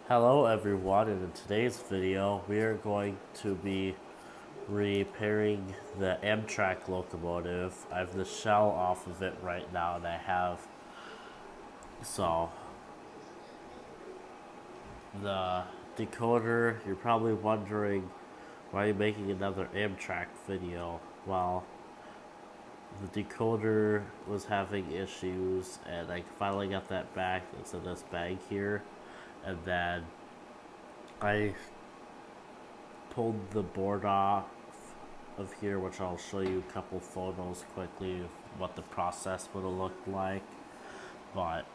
Hello everyone, and in today's video we are going to be repairing the Amtrak locomotive. I have the shell off of it right now and so the decoder, you're probably wondering why are you making another Amtrak video? Well, the decoder was having issues and I finally got that back. It's in this bag here, and then I pulled the board off of here, which I'll show you a couple photos quickly of what the process would have looked like. But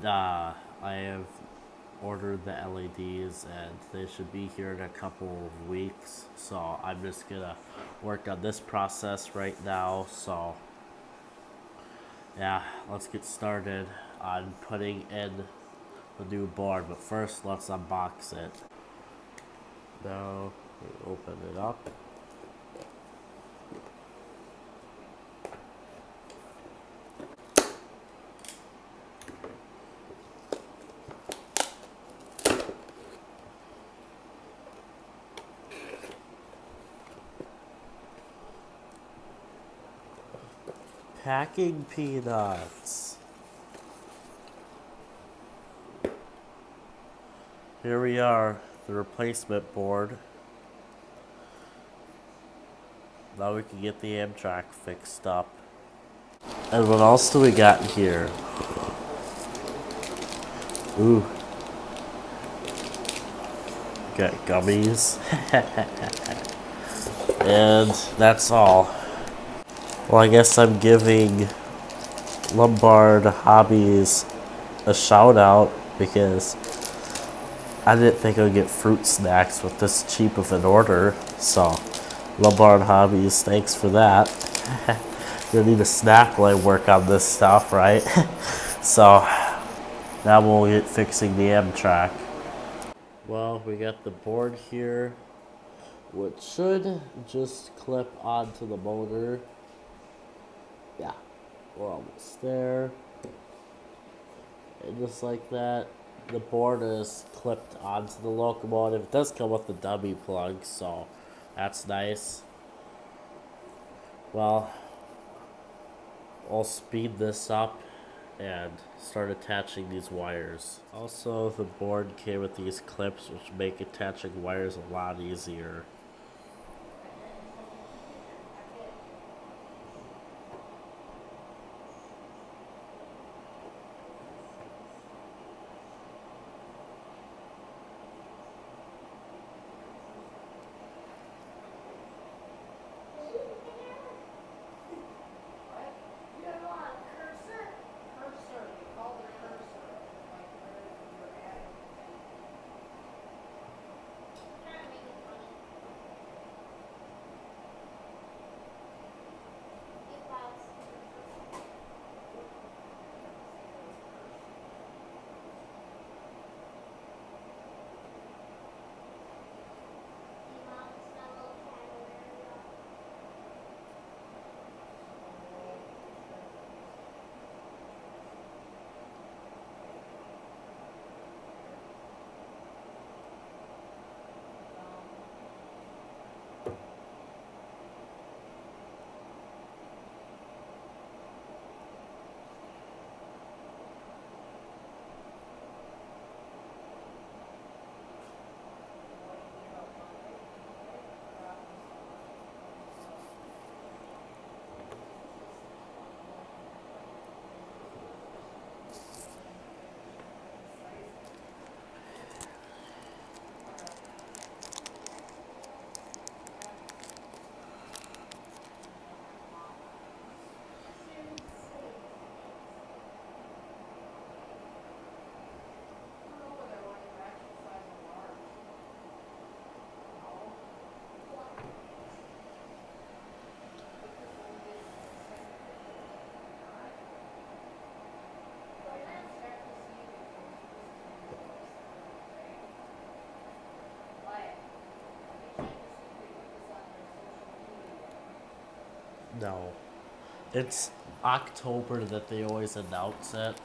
I have ordered the LEDs and they should be here in a couple of weeks. So I'm just gonna work on this process right now. So yeah, let's get started on putting in the new board. But first, let's unbox it. Now, we open it up. Packing peanuts. Here we are, the replacement board. Now we can get the Amtrak fixed up. And what else do we got here? Ooh. Got gummies. And that's all. Well, I guess I'm giving Lombard Hobbies a shout out because I didn't think I'd get fruit snacks with this cheap of an order. So, Lombard Hobbies, thanks for that. Gonna need a snack while I work on this stuff, right? So, now we'll get fixing the Amtrak. Well, we got the board here, which should just clip onto the motor. Yeah, we're almost there. And just like that, the board is clipped onto the locomotive. It does come with the dummy plug, so that's nice. Well, I'll speed this up and start attaching these wires. Also, the board came with these clips which make attaching wires a lot easier. No. It's October that they always announce it.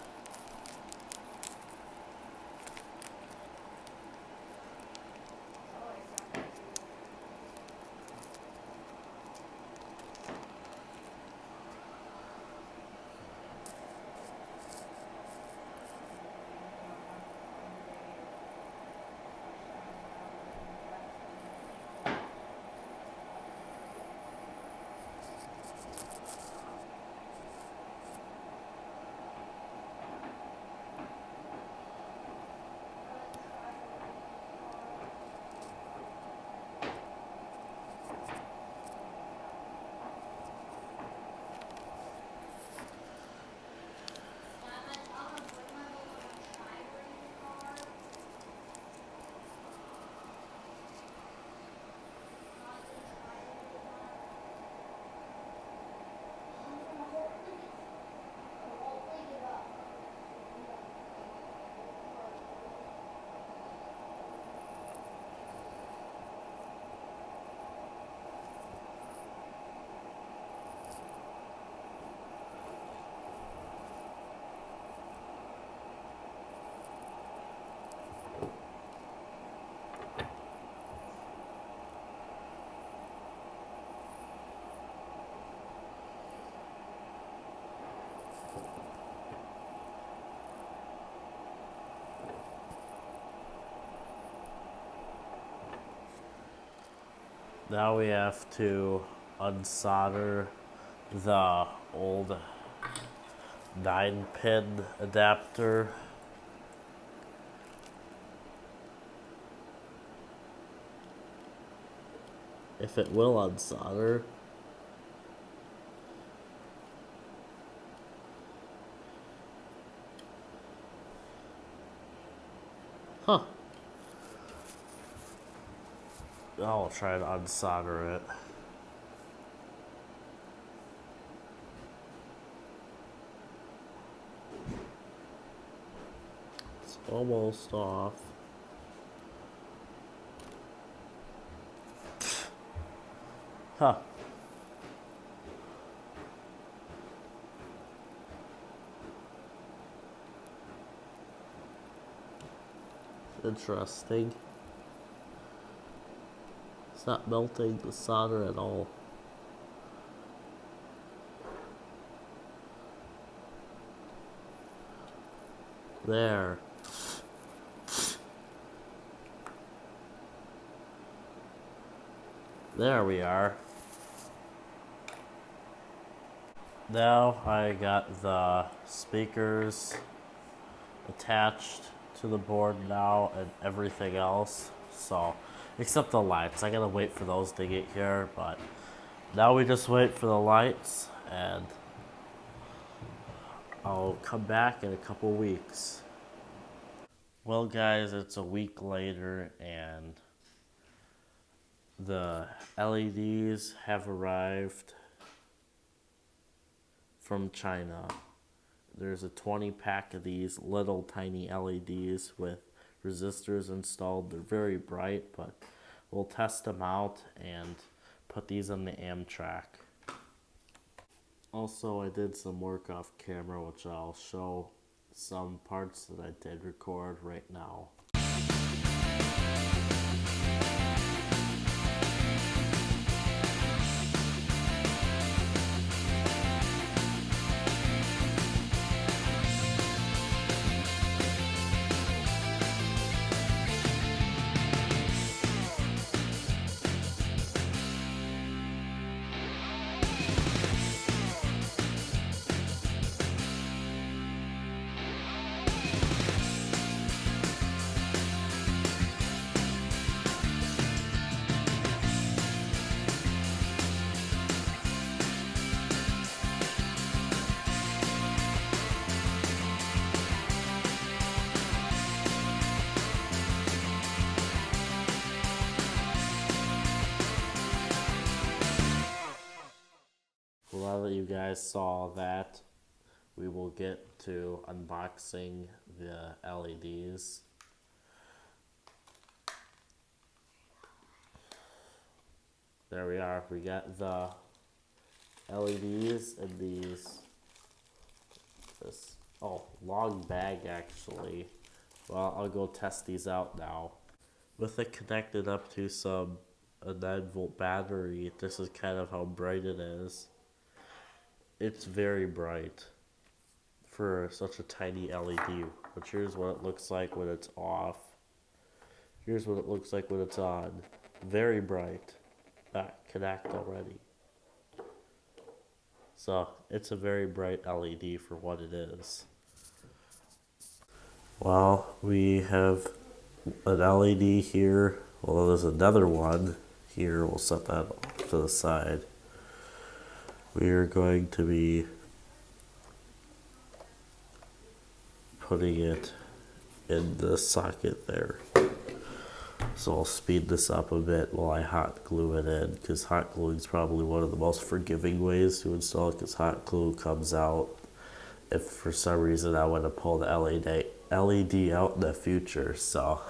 Now we have to unsolder the old 9-pin adapter. If it will unsolder. Huh. I'll try to unsolder it. It's almost off. Huh. Interesting. It's not melting the solder at all. There. There we are. Now I got the speakers attached to the board now and everything else. So, except the lights. I gotta wait for those to get here, but now we just wait for the lights and I'll come back in a couple weeks. Well guys, it's a week later and the LEDs have arrived from China. There's a 20-pack of these little tiny LEDs with resistors installed. They're very bright, but we'll test them out and put these on the Amtrak. Also, I did some work off camera, which I'll show some parts that I did record right now. Well, now that you guys saw that, we will get to unboxing the LEDs. There we are. We got the LEDs and this long bag actually. Well, I'll go test these out now. With it connected up to a 9-volt battery, this is kind of how bright it is. It's very bright for such a tiny LED, but here's what it looks like when it's off. Here's what it looks like when it's on. Very bright. That connect already. So it's a very bright LED for what it is. Well, we have an LED here. Well, there's another one here. We'll set that off to the side. We are going to be putting it in the socket there. So I'll speed this up a bit while I hot glue it in, because hot gluing is probably one of the most forgiving ways to install it, because hot glue comes out if for some reason I want to pull the LED out in the future. So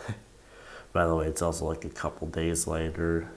by the way, it's also like a couple days later.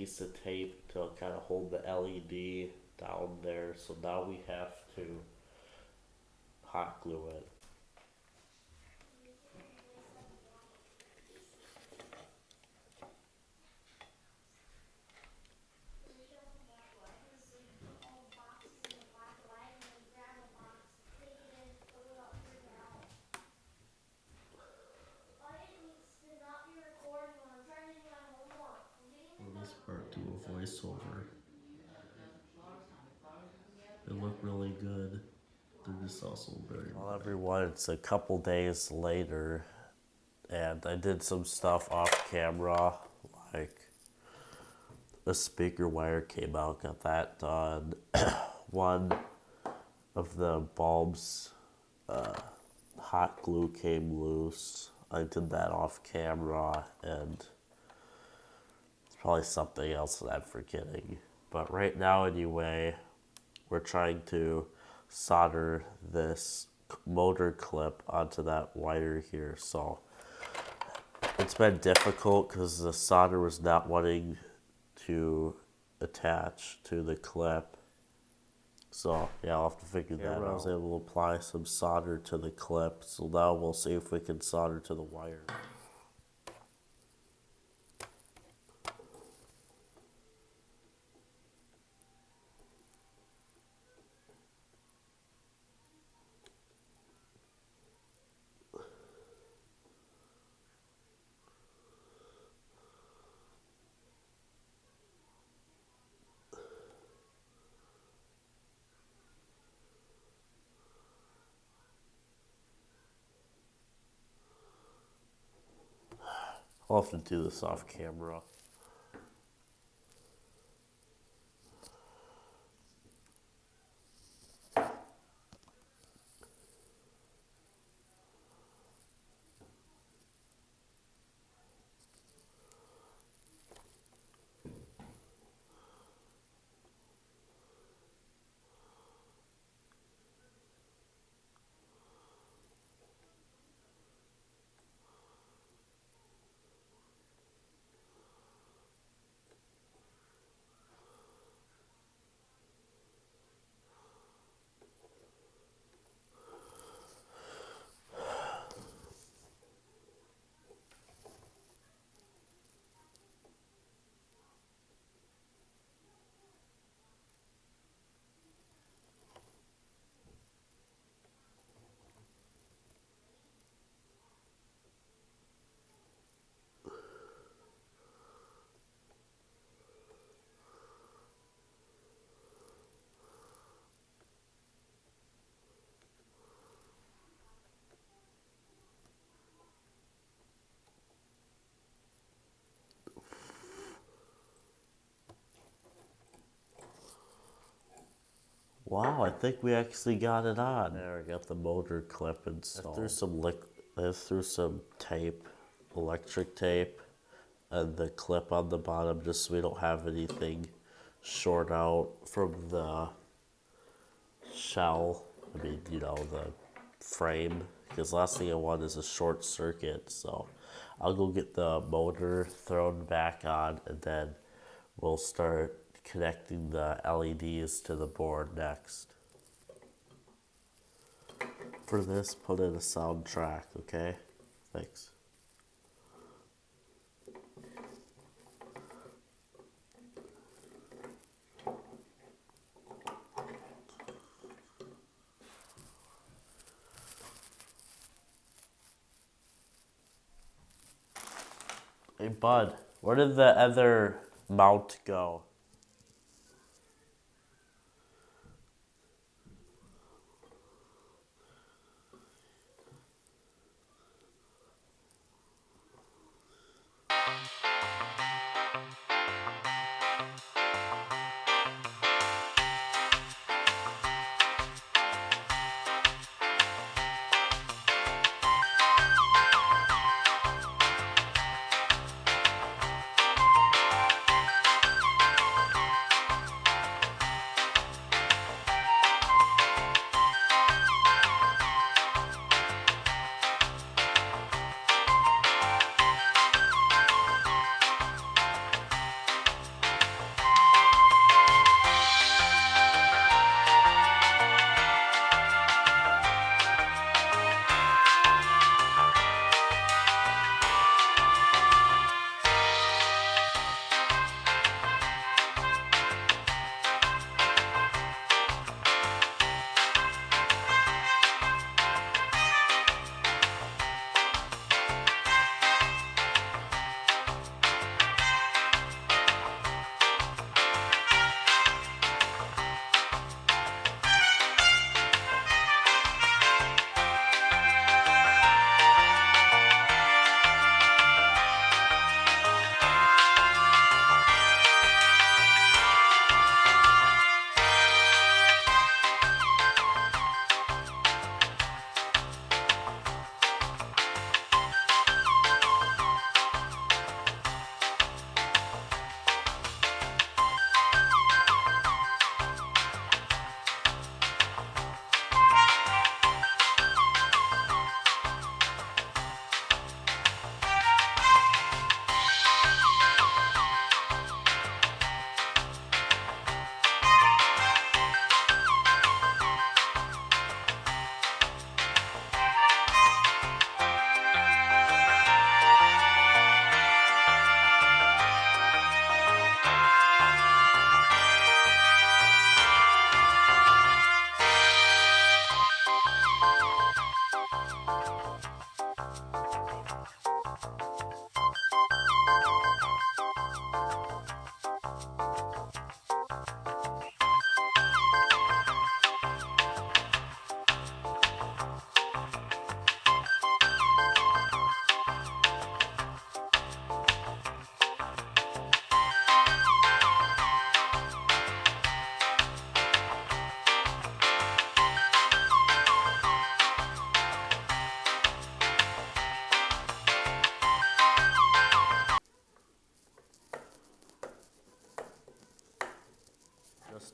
piece of tape to kind of hold the LED down there. So now we have to hot glue it. This part do a voiceover. They look really good. They're just also very. Well, everyone, it's a couple days later, and I did some stuff off camera, like the speaker wire came out, got that done. One of the bulbs, hot glue came loose. I did that off camera, and it's probably something else that I'm forgetting. But right now, anyway, we're trying to solder this motor clip onto that wire here. So it's been difficult because the solder was not wanting to attach to the clip. So yeah, I'll have to figure that out. I was able to apply some solder to the clip. So now we'll see if we can solder to the wire. I'll have to do this off camera. Wow, I think we actually got it on. There, I got the motor clip installed. I threw some tape, electric tape, and the clip on the bottom just so we don't have anything short out from the shell. I mean, you know, the frame. Because last thing I want is a short circuit. So I'll go get the motor thrown back on, and then we'll start connecting the LEDs to the board next. For this, put in a soundtrack, okay? Thanks. Hey, bud, where did the other mount go?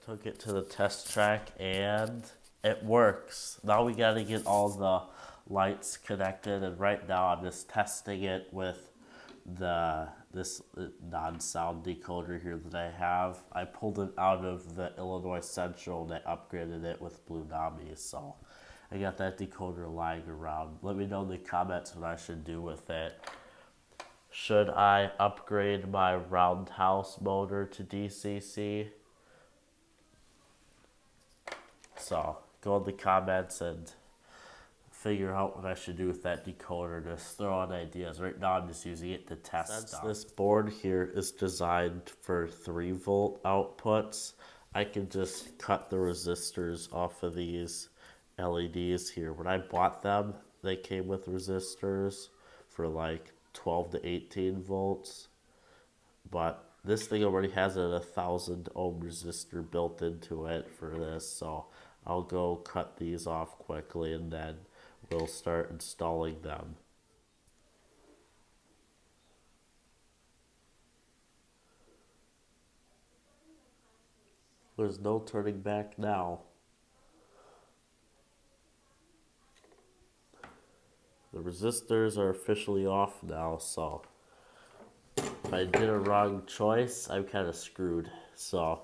Took it to the test track and it works. Now we gotta get all the lights connected, and right now I'm just testing it with this non-sound decoder here that I have. I pulled it out of the Illinois Central and I upgraded it with Blue Nami, so I got that decoder lying around. Let me know in the comments what I should do with it. Should I upgrade my roundhouse motor to DCC? So go in the comments and figure out what I should do with that decoder. Just throw out ideas. Right now I'm just using it to test stuff. This board here is designed for 3-volt outputs, I can just cut the resistors off of these LEDs here. When I bought them, they came with resistors for like 12 to 18 volts. But this thing already has a 1,000 ohm resistor built into it for this, so I'll go cut these off quickly and then we'll start installing them. There's no turning back now. The resistors are officially off now, so if I did a wrong choice, I'm kind of screwed. So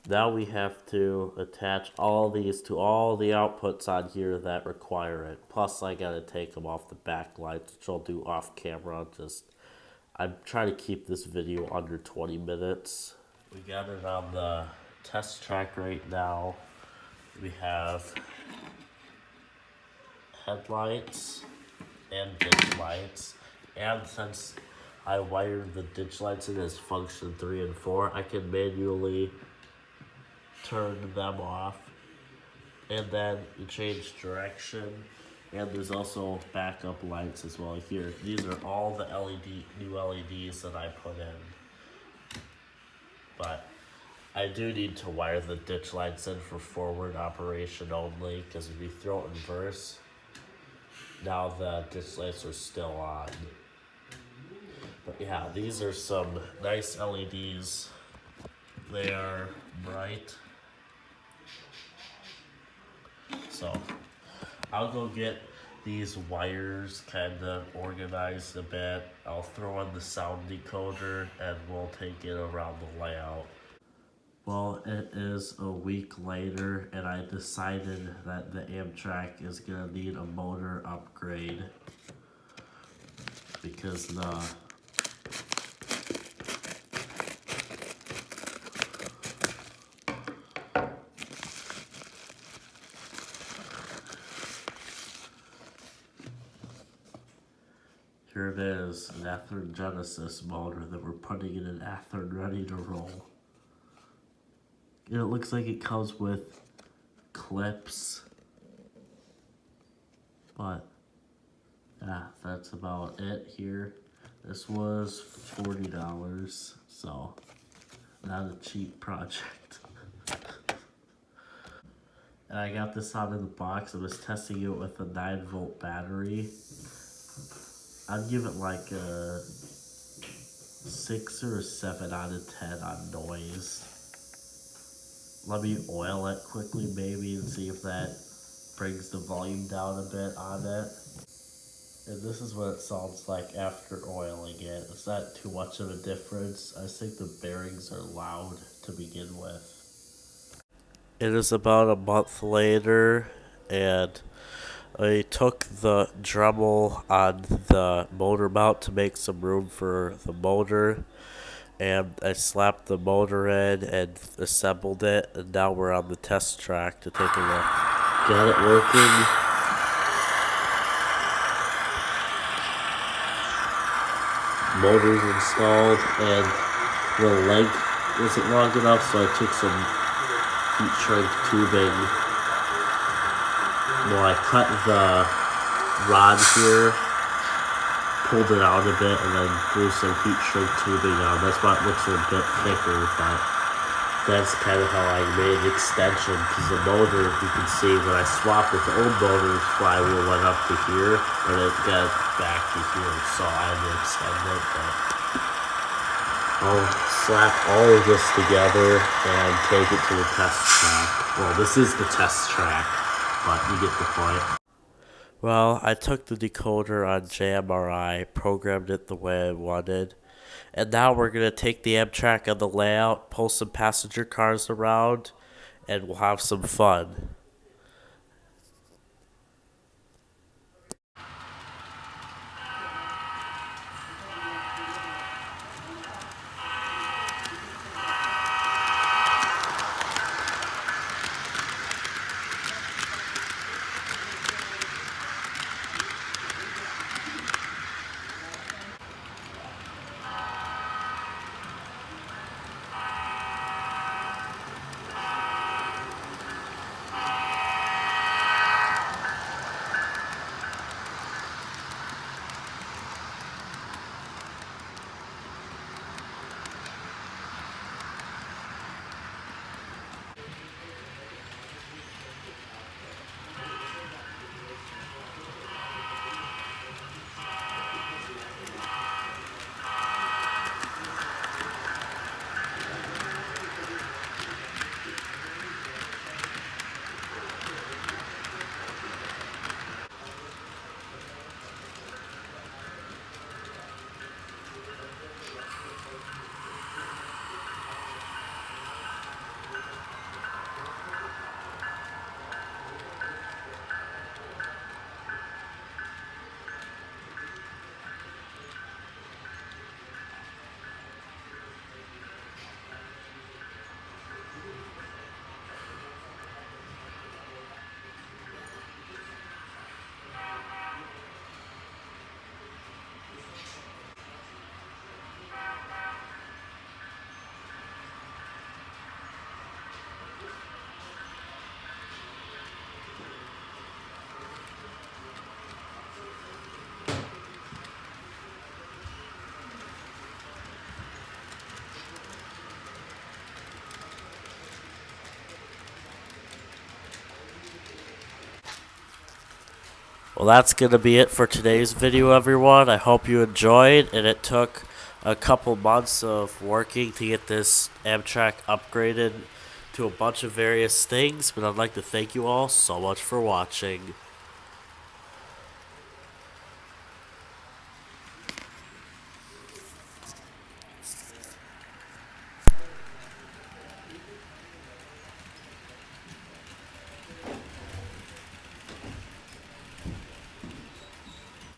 now we have to attach all these to all the outputs on here that require it. Plus I gotta take them off the backlights, which I'll do off camera. I'm trying to keep this video under 20 minutes. We got it on the test track right now. We have headlights and ditch lights, and since I wired the ditch lights in as function 3 and 4, I can manually turn them off, and then you change direction, and there's also backup lights as well here. These are all the new LEDs that I put in, but I do need to wire the ditch lights in for forward operation only, because if you throw it in reverse, now the ditch lights are still on. But yeah, these are some nice LEDs. They are bright. So I'll go get these wires kind of organized a bit. I'll throw in the sound decoder and we'll take it around the layout. Well, it is a week later and I decided that the Amtrak is gonna need a motor upgrade because here it is, an Athearn Genesis motor that we're putting in an Athearn ready to roll. And it looks like it comes with clips, but yeah, that's about it here. This was $40, so not a cheap project. And I got this out of the box. I was testing it with a 9-volt battery. I'd give it like a 6 or a 7 out of 10 on noise. Let me oil it quickly maybe and see if that brings the volume down a bit on it. And this is what it sounds like after oiling it. It's not too much of a difference. I think the bearings are loud to begin with. It is about a month later and I took the Dremel on the motor mount to make some room for the motor, and I slapped the motor in and assembled it, and now we're on the test track to take a look. Got it working. Motor's installed, and the leg wasn't long enough, so I took some heat shrink tubing. Well, I cut the rod here, pulled it out a bit, and then threw some heat shrink tubing on. That's why it looks a bit thicker, but that's kind of how I made an extension, because the motor, you can see when I swapped it, the old motor's flywheel went up to here, and it got back to here, so I had to extend it, but I'll slap all of this together and take it to the test track. Well, this is the test track, but you get the point. Well, I took the decoder on JMRI, programmed it the way I wanted, and now we're going to take the Amtrak on the layout, pull some passenger cars around, and we'll have some fun. Well, that's going to be it for today's video, everyone. I hope you enjoyed, and it took a couple months of working to get this Amtrak upgraded to a bunch of various things, but I'd like to thank you all so much for watching.